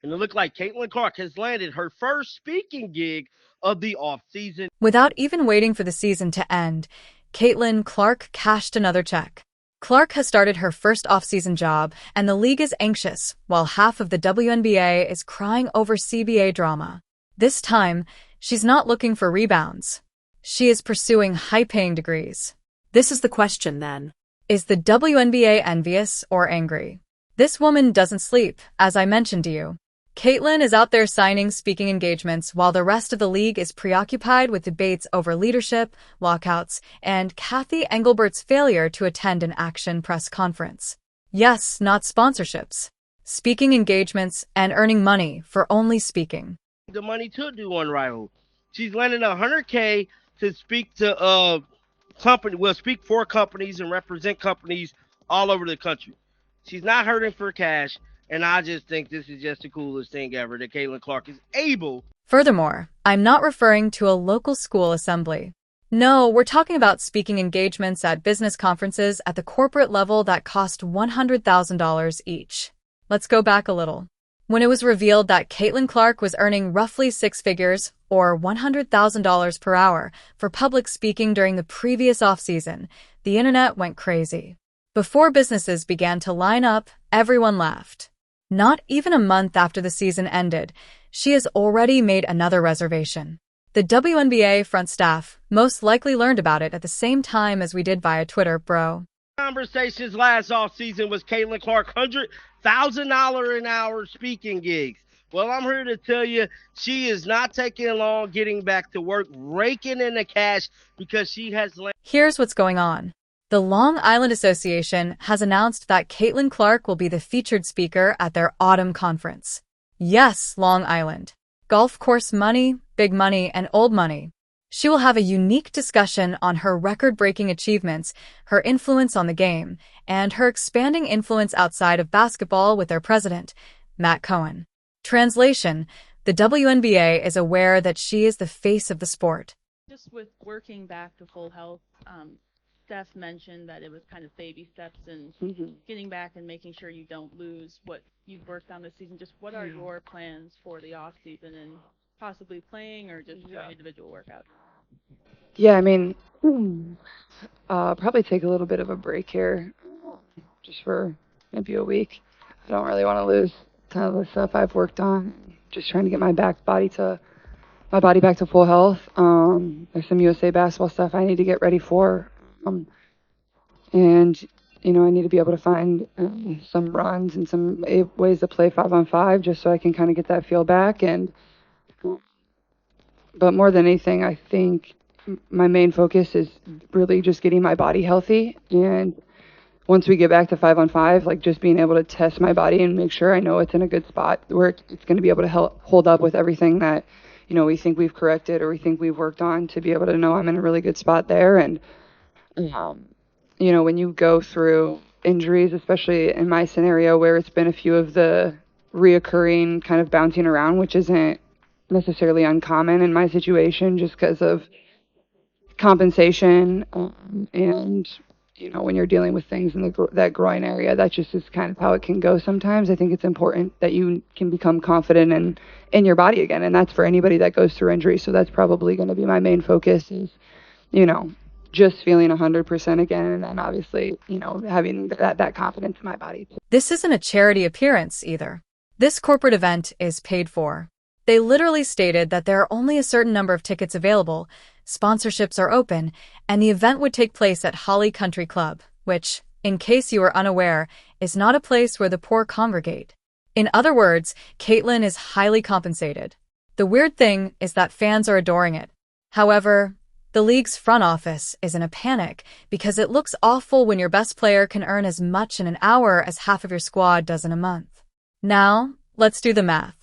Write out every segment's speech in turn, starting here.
and it looked like Caitlin Clark has landed her first speaking gig of the offseason. Without even waiting for the season to end, Caitlin Clark cashed another check. Clark has started her first off-season job, and the league is anxious, while half of the WNBA is crying over CBA drama. This time, she's not looking for rebounds. She is pursuing high-paying degrees. This is the question, then. Is the WNBA envious or angry? This woman doesn't sleep, as I mentioned to you. Caitlin is out there signing speaking engagements while the rest of the league is preoccupied with debates over leadership, walkouts, and Kathy Engelbert's failure to attend an Action press conference. Yes, not sponsorships. Speaking engagements and earning money for only speaking. The money to do Unrivaled. She's landing $100K to speak to speak for companies and represent companies all over the country. She's not hurting for cash. And I just think this is just the coolest thing ever that Caitlin Clark is able. Furthermore, I'm not referring to a local school assembly. No, we're talking about speaking engagements at business conferences at the corporate level that cost $100,000 each. Let's go back a little. When it was revealed that Caitlin Clark was earning roughly six figures, or $100,000 per hour, for public speaking during the previous offseason, the internet went crazy. Before businesses began to line up, everyone laughed. Not even a month after the season ended, she has already made another reservation. The WNBA front staff most likely learned about it at the same time as we did via Twitter, bro. Conversations last offseason was Caitlin Clark $100,000 an hour speaking gigs. Well, I'm here to tell you she is not taking long getting back to work, raking in the cash because she has... Here's what's going on. The Long Island Association has announced that Caitlin Clark will be the featured speaker at their autumn conference. Yes, Long Island. Golf course money, big money, and old money. She will have a unique discussion on her record-breaking achievements, her influence on the game, and her expanding influence outside of basketball with their president, Matt Cohen. Translation: the WNBA is aware that she is the face of the sport. Just with working back to full health, Steph mentioned that it was kind of baby steps and getting back and making sure you don't lose what you've worked on this season. Just what are your plans for the off season and possibly playing or just doing individual workouts? Yeah, I mean, probably take a little bit of a break here, just for maybe a week. I don't really want to lose a ton of the stuff I've worked on. Just trying to get my body back to full health. There's some USA basketball stuff I need to get ready for. And, you know, I need to be able to find some runs and some ways to play 5-on-5 just so I can kind of get that feel back. But more than anything, I think my main focus is really just getting my body healthy. And once we get back to 5-on-5, like just being able to test my body and make sure I know it's in a good spot where it's going to be able to hold up with everything that, you know, we think we've corrected or we think we've worked on, to be able to know I'm in a really good spot there. And you know, when you go through injuries, especially in my scenario where it's been a few of the reoccurring kind of bouncing around, which isn't necessarily uncommon in my situation just because of compensation, and, you know, when you're dealing with things in that groin area, that just is kind of how it can go sometimes. I think it's important that you can become confident in your body again, and that's for anybody that goes through injury. So that's probably going to be my main focus is, you know, just feeling 100% again, and then obviously, you know, having that confidence in my body. This isn't a charity appearance either. This corporate event is paid for. They literally stated that there are only a certain number of tickets available, sponsorships are open, and the event would take place at Holly Country Club, which, in case you are unaware, is not a place where the poor congregate. In other words, Caitlin is highly compensated. The weird thing is that fans are adoring it. However, the league's front office is in a panic because it looks awful when your best player can earn as much in an hour as half of your squad does in a month. Now, let's do the math.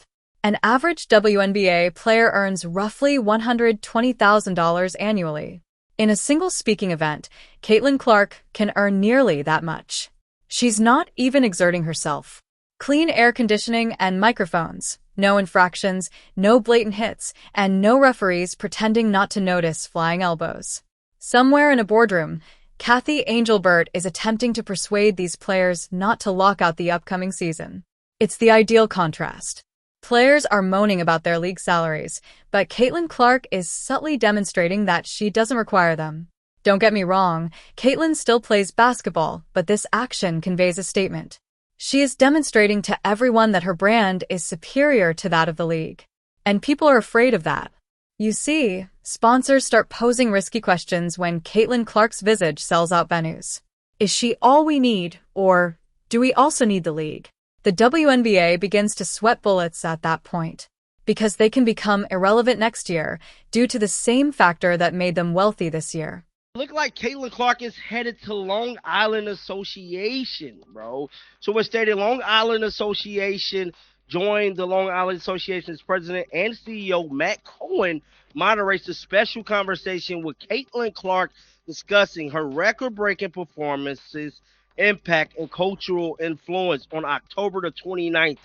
An average WNBA player earns roughly $120,000 annually. In a single speaking event, Caitlin Clark can earn nearly that much. She's not even exerting herself. Clean air conditioning and microphones, no infractions, no blatant hits, and no referees pretending not to notice flying elbows. Somewhere in a boardroom, Kathy Engelbert is attempting to persuade these players not to lock out the upcoming season. It's the ideal contrast. Players are moaning about their league salaries, but Caitlin Clark is subtly demonstrating that she doesn't require them. Don't get me wrong, Caitlin still plays basketball, but this action conveys a statement. She is demonstrating to everyone that her brand is superior to that of the league. And people are afraid of that. You see, sponsors start posing risky questions when Caitlin Clark's visage sells out venues. Is she all we need, or do we also need the league? The WNBA begins to sweat bullets at that point, because they can become irrelevant next year due to the same factor that made them wealthy this year. Look like Caitlin Clark is headed to Long Island Association, bro. So we're stating Long Island Association joined the Long Island Association's president and CEO, Matt Cohen, moderates a special conversation with Caitlin Clark discussing her record-breaking performances, impact, and cultural influence on October the 29th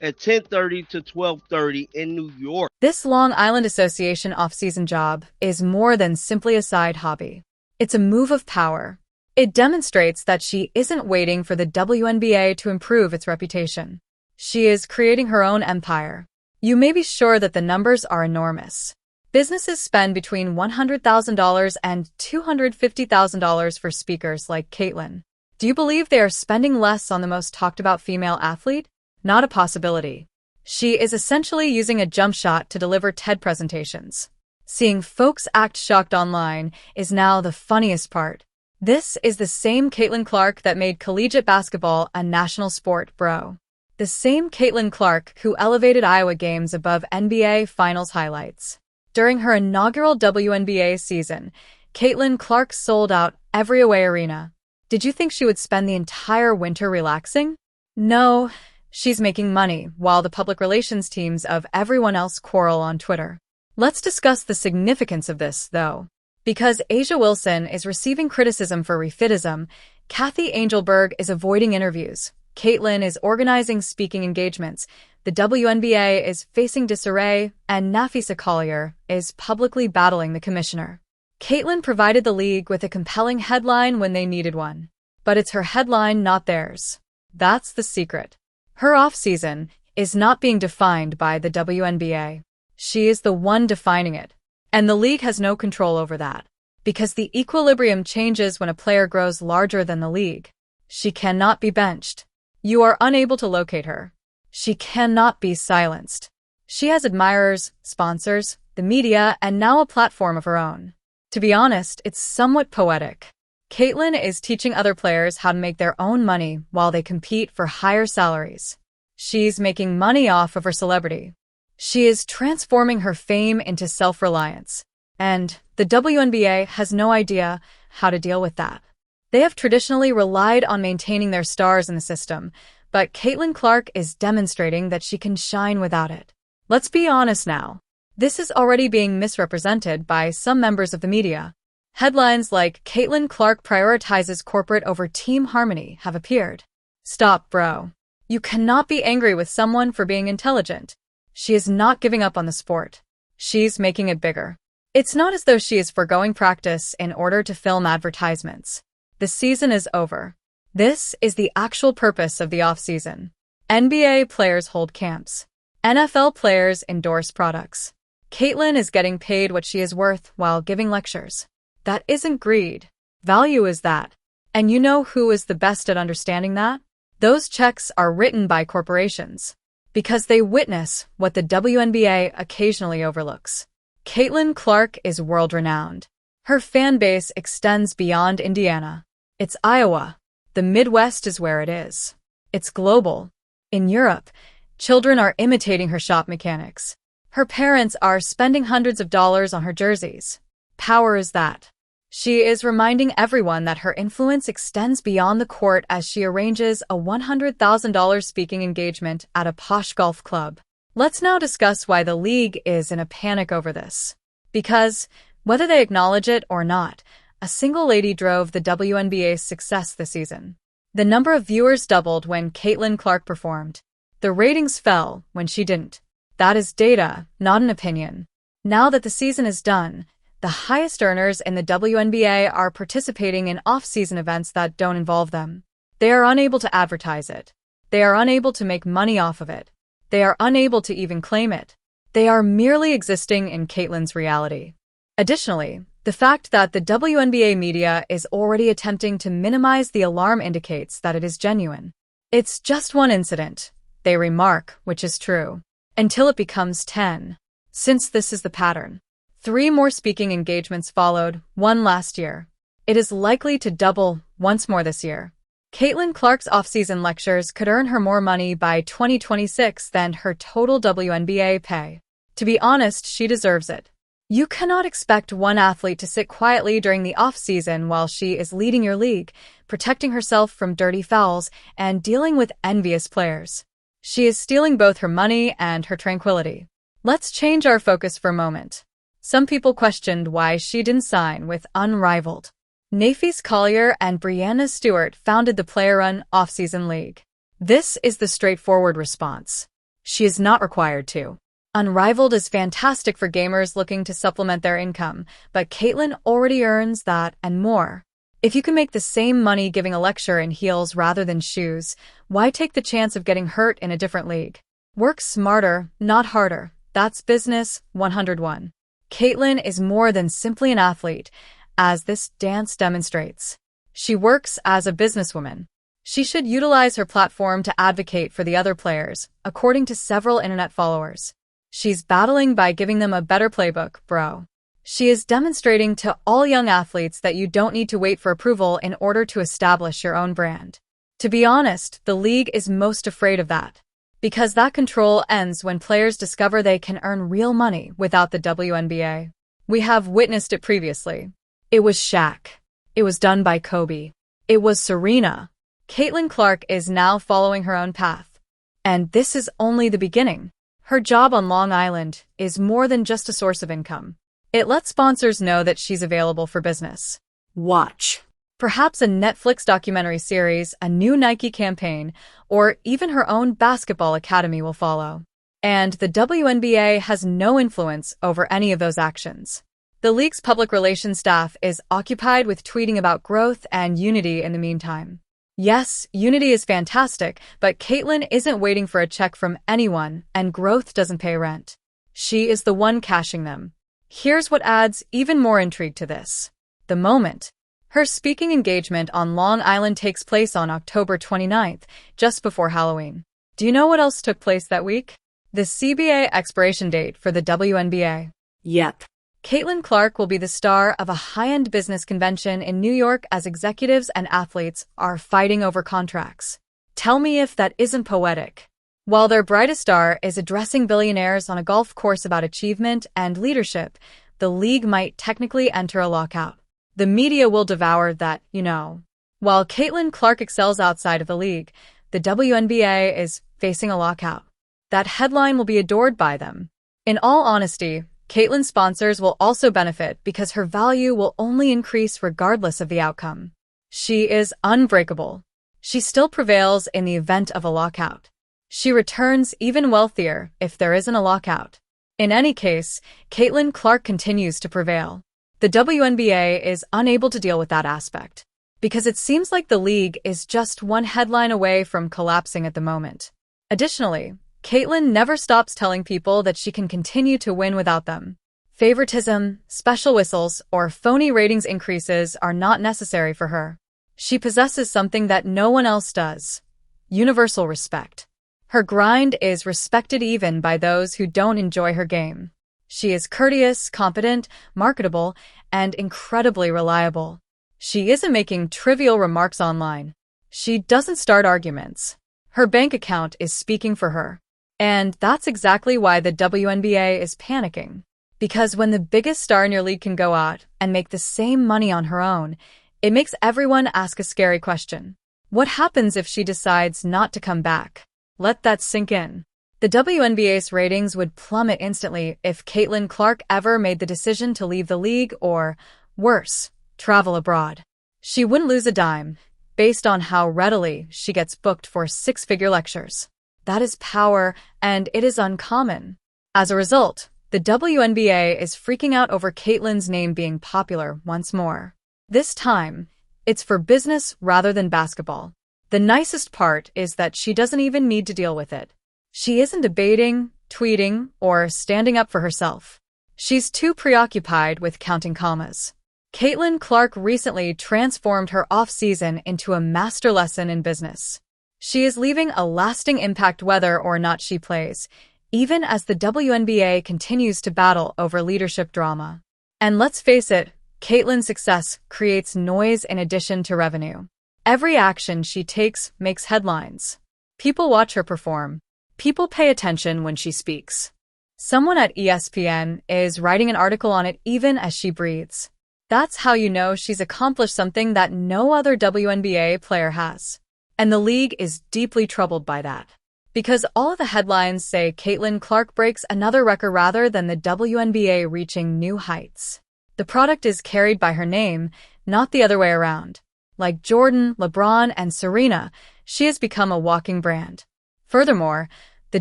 at 10:30 to 12:30 in New York. This Long Island Association off-season job is more than simply a side hobby. It's a move of power. It demonstrates that she isn't waiting for the WNBA to improve its reputation. She is creating her own empire. You may be sure that the numbers are enormous. Businesses spend between $100,000 and $250,000 for speakers like Caitlin. Do you believe they are spending less on the most talked-about female athlete? Not a possibility. She is essentially using a jump shot to deliver TED presentations. Seeing folks act shocked online is now the funniest part. This is the same Caitlin Clark that made collegiate basketball a national sport, bro. The same Caitlin Clark who elevated Iowa games above NBA Finals highlights. During her inaugural WNBA season, Caitlin Clark sold out every away arena. Did you think she would spend the entire winter relaxing? No. She's making money while the public relations teams of everyone else quarrel on Twitter. Let's discuss the significance of this, though. Because A'ja Wilson is receiving criticism for refitism, Kathy Angelberg is avoiding interviews, Caitlin is organizing speaking engagements, the WNBA is facing disarray, and Nafisa Collier is publicly battling the commissioner. Caitlin provided the league with a compelling headline when they needed one. But it's her headline, not theirs. That's the secret. Her off-season is not being defined by the WNBA. She is the one defining it. And the league has no control over that. Because the equilibrium changes when a player grows larger than the league. She cannot be benched. You are unable to locate her. She cannot be silenced. She has admirers, sponsors, the media, and now a platform of her own. To be honest, it's somewhat poetic. Caitlin is teaching other players how to make their own money while they compete for higher salaries. She's making money off of her celebrity. She is transforming her fame into self-reliance. And the WNBA has no idea how to deal with that. They have traditionally relied on maintaining their stars in the system, but Caitlin Clark is demonstrating that she can shine without it. Let's be honest now. This is already being misrepresented by some members of the media. Headlines like Caitlin Clark prioritizes corporate over team harmony have appeared. Stop, bro. You cannot be angry with someone for being intelligent. She is not giving up on the sport. She's making it bigger. It's not as though she is forgoing practice in order to film advertisements. The season is over. This is the actual purpose of the off-season. NBA players hold camps. NFL players endorse products. Caitlin is getting paid what she is worth while giving lectures. That isn't greed. Value is that. And you know who is the best at understanding that? Those checks are written by corporations. Because they witness what the WNBA occasionally overlooks. Caitlin Clark is world-renowned. Her fan base extends beyond Indiana. It's Iowa. The Midwest is where it is. It's global. In Europe, children are imitating her shop mechanics. Her parents are spending hundreds of dollars on her jerseys. Power is that. She is reminding everyone that her influence extends beyond the court as she arranges a $100,000 speaking engagement at a posh golf club. Let's now discuss why the league is in a panic over this. Because, whether they acknowledge it or not, a single lady drove the WNBA's success this season. The number of viewers doubled when Caitlin Clark performed. The ratings fell when she didn't. That is data, not an opinion. Now that the season is done, the highest earners in the WNBA are participating in off-season events that don't involve them. They are unable to advertise it. They are unable to make money off of it. They are unable to even claim it. They are merely existing in Caitlyn's reality. Additionally, the fact that the WNBA media is already attempting to minimize the alarm indicates that it is genuine. It's just one incident, they remark, which is true, until it becomes 10. Since this is the pattern, 3 more speaking engagements followed, one last year. It is likely to double once more this year. Caitlin Clark's off-season lectures could earn her more money by 2026 than her total WNBA pay. To be honest, she deserves it. You cannot expect one athlete to sit quietly during the off-season while she is leading your league, protecting herself from dirty fouls, and dealing with envious players. She is stealing both her money and her tranquility. Let's change our focus for a moment. Some people questioned why she didn't sign with Unrivaled. Nafis Collier and Brianna Stewart founded the player-run off-season league. This is the straightforward response. She is not required to. Unrivaled is fantastic for gamers looking to supplement their income, but Caitlyn already earns that and more. If you can make the same money giving a lecture in heels rather than shoes, why take the chance of getting hurt in a different league? Work smarter, not harder. That's business 101. Caitlyn is more than simply an athlete, as this dance demonstrates. She works as a businesswoman. She should utilize her platform to advocate for the other players, according to several internet followers. She's battling by giving them a better playbook, bro. She is demonstrating to all young athletes that you don't need to wait for approval in order to establish your own brand. To be honest, the league is most afraid of that. Because that control ends when players discover they can earn real money without the WNBA. We have witnessed it previously. It was Shaq. It was done by Kobe. It was Serena. Caitlin Clark is now following her own path. And this is only the beginning. Her job on Long Island is more than just a source of income. It lets sponsors know that she's available for business. Watch. Perhaps a Netflix documentary series, a new Nike campaign, or even her own basketball academy will follow. And the WNBA has no influence over any of those actions. The league's public relations staff is occupied with tweeting about growth and unity in the meantime. Yes, unity is fantastic, but Caitlyn isn't waiting for a check from anyone, and growth doesn't pay rent. She is the one cashing them. Here's what adds even more intrigue to this. The moment. Her speaking engagement on Long Island takes place on October 29th, just before Halloween. Do you know what else took place that week? The CBA expiration date for the WNBA. Yep. Caitlin Clark will be the star of a high-end business convention in New York as executives and athletes are fighting over contracts. Tell me if that isn't poetic. While their brightest star is addressing billionaires on a golf course about achievement and leadership, the league might technically enter a lockout. The media will devour that, you know. While Caitlin Clark excels outside of the league, the WNBA is facing a lockout. That headline will be adored by them. In all honesty, Caitlyn's sponsors will also benefit because her value will only increase regardless of the outcome. She is unbreakable. She still prevails in the event of a lockout. She returns even wealthier if there isn't a lockout. In any case, Caitlin Clark continues to prevail. The WNBA is unable to deal with that aspect because it seems like the league is just one headline away from collapsing at the moment. Additionally, Caitlyn never stops telling people that she can continue to win without them. Favoritism, special whistles, or phony ratings increases are not necessary for her. She possesses something that no one else does. Universal respect. Her grind is respected even by those who don't enjoy her game. She is courteous, competent, marketable, and incredibly reliable. She isn't making trivial remarks online. She doesn't start arguments. Her bank account is speaking for her. And that's exactly why the WNBA is panicking. Because when the biggest star in your league can go out and make the same money on her own, it makes everyone ask a scary question. What happens if she decides not to come back? Let that sink in. The WNBA's ratings would plummet instantly if Caitlin Clark ever made the decision to leave the league or, worse, travel abroad. She wouldn't lose a dime, based on how readily she gets booked for 6-figure lectures. That is power, and it is uncommon. As a result, the WNBA is freaking out over Caitlyn's name being popular once more. This time, it's for business rather than basketball. The nicest part is that she doesn't even need to deal with it. She isn't debating, tweeting, or standing up for herself. She's too preoccupied with counting commas. Caitlin Clark recently transformed her off-season into a master lesson in business. She is leaving a lasting impact whether or not she plays, even as the WNBA continues to battle over leadership drama. And let's face it, Caitlin's success creates noise in addition to revenue. Every action she takes makes headlines. People watch her perform. People pay attention when she speaks. Someone at ESPN is writing an article on it even as she breathes. That's how you know she's accomplished something that no other WNBA player has. And the league is deeply troubled by that. Because all of the headlines say Caitlin Clark breaks another record rather than the WNBA reaching new heights. The product is carried by her name, not the other way around. Like Jordan, LeBron, and Serena, she has become a walking brand. Furthermore, the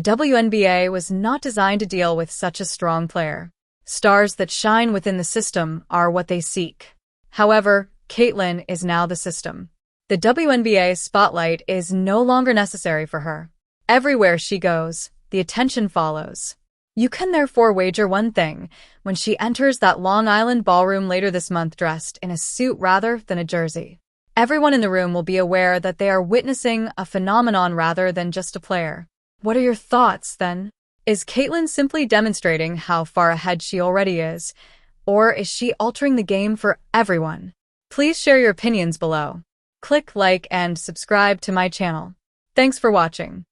WNBA was not designed to deal with such a strong player. Stars that shine within the system are what they seek. However, Caitlin is now the system. The WNBA spotlight is no longer necessary for her. Everywhere she goes, the attention follows. You can therefore wager one thing: when she enters that Long Island ballroom later this month dressed in a suit rather than a jersey, everyone in the room will be aware that they are witnessing a phenomenon rather than just a player. What are your thoughts, then? Is Caitlin simply demonstrating how far ahead she already is, or is she altering the game for everyone? Please share your opinions below. Click like and subscribe to my channel. Thanks for watching.